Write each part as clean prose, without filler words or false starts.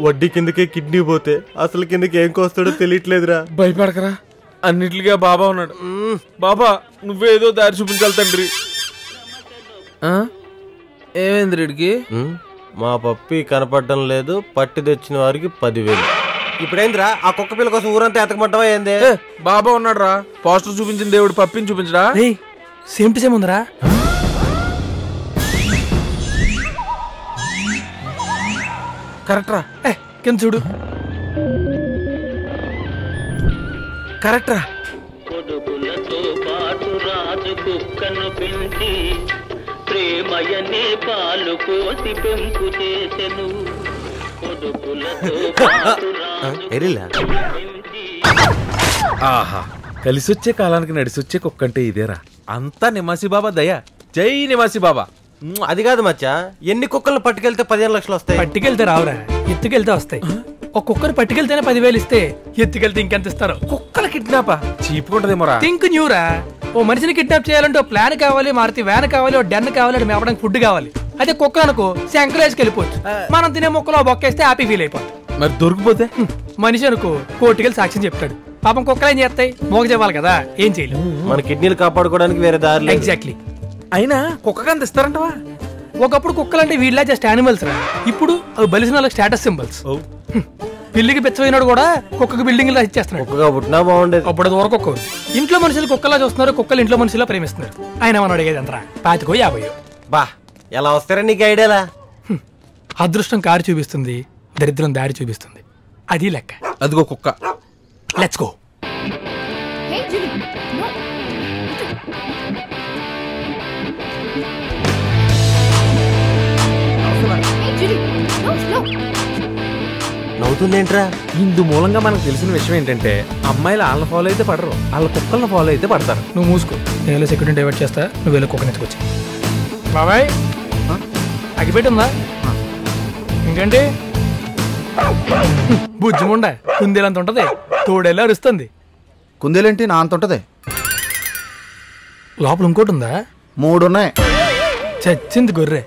వడ్డీ కిందకే కిడ్నీ పోతే అసలు కిందకి ఏం కోస్తాడో తెలియట్లేదురా. భయపడకరా, అన్నిట్లుగా బాబా ఉన్నాడు. బాబా నువ్వేదో దారి చూపించాలి తండ్రి. ఏమైంది రెడ్డికి? మా పప్పి కనపడడం లేదు, పట్టి తెచ్చిన వారికి 10,000. ఇప్పుడేందిరా ఆ కుక్క పిల్ల కోసం ఊరంతా ఎతకమంటావా ఏంది? బాబా ఉన్నాడు రా, పోస్టర్ చూపించిన దేవుడు పప్పిని చూపించడా? సేమ్ టు సేమ్ ఉందిరా. కరెక్ట్ రా. కింద చూడు, కరెక్ట్ రా. కొడుకులతో పాటు రాజు కుక్కను పెంచి ప్రేమయనే పాలు కోసి పెంపు చేసెను. కొడుకులతో పాటు రాజు ఆహా, కలిసొచ్చే కాలానికి నడిసొచ్చే కుక్కంటే ఇదేరా. అంతా నివాసి బాబా దయ. జై నివాసి బాబా. అది కాదు మచ్చా, ఎన్ని కుక్కలను పట్టుకెళ్తే 15 లక్షలు వస్తాయి? పట్టుకెళ్తే రావురా, ఎత్తుకెళ్తే వస్తాయి. ఒక కుక్కను పట్టుకెళ్తేనే 10,000 ఇస్తే ఎత్తుకెళ్తే ఇంకెంత ఇస్తారు? కుక్కల కిడ్నాపా చీపుకుంటదేమోరా. థింక్ న్యూరా. ఓ మనిషిని కిడ్నాప్ చేయాలంటే ఓ ప్లాన్ కావాలి, మారుతి వ్యాన్ కావాలి, ఓ డెన్ కావాలి, మేపడానికి ఫుడ్ కావాలి. అదే కుక్క అనుకో శంకలేజ్కి వెళ్ళిపోవచ్చు. మనం తినే మొక్కలో బొక్కేస్తే హ్యాపీ ఫీల్ అయిపోతుంది. మరి దొరికిపోతే మనిషి అనుకో కోర్టుకెళ్ళి సాక్ష్యం చెప్తాడు. పాపం కుక్కలు ఏం చేస్తాయి? మోగ చెప్పాలి కదా, ఏం చేయలేము. మన కిడ్నీలు కాపాడుకోవడానికి వేరే దారి. ఎగ్జాక్ట్లీ. అయినా కుక్కగా అంత ఇస్తారంటవా? ఒకప్పుడు కుక్కలంటే వీళ్ళ జస్ట్ యానిమల్స్ రా, ఇప్పుడు అవి బలిసిన వాళ్ళకి స్టేటస్ సింబల్స్. పిల్లికి పెచ్చపోయినాడు కూడా కుక్కకి బిల్డింగ్ లా ఇచ్చేస్తున్నాడు. కుక్కగా పుట్టినా బాగుండేది. అప్పుడు దూర కుక్క ఇంట్లో మనుషులు కుక్కలా చూస్తున్నారు, కుక్కలు ఇంట్లో మనుషులా ప్రేమిస్తున్నారు. ఆయన మనం అడిగేది అంతరా 25,000. బా ఎలా వస్తారా నీకు ఐడియాలా? అదృష్టం కారు చూపిస్తుంది, దరిద్రం దారి చూపిస్తుంది. అది లెక్క. అదిగో కుక్క. Let's go. నవ్వుతుందేంట్రా? ఇందు మూలంగా మనకు తెలిసిన విషయం ఏంటంటే అమ్మాయిలు వాళ్ళని ఫాలో అయితే పడరు, వాళ్ళ కుక్కలను ఫాలో అయితే పడతారు. నువ్వు మూసుకో, నేను సెక్యూరిటీ డైవర్ట్ చేస్తా, నువ్వు వెళ్ళి కుక్కని ఎత్తుకొచ్చి. బాబాయ్ అగిపెట్టుందా? ఇంకేంటి బుజ్జిముండ కుందేలంత ఉంటది, తోడేలా అరుస్తుంది. కుందేలేంటి నా అంత ఉంటది? లోపల ఇంకోటి ఉందా? 3 ఉన్నాయి. చచ్చింది గొర్రె.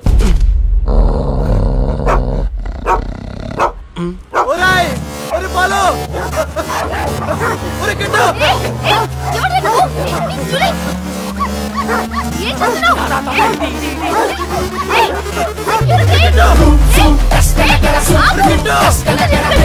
ఏ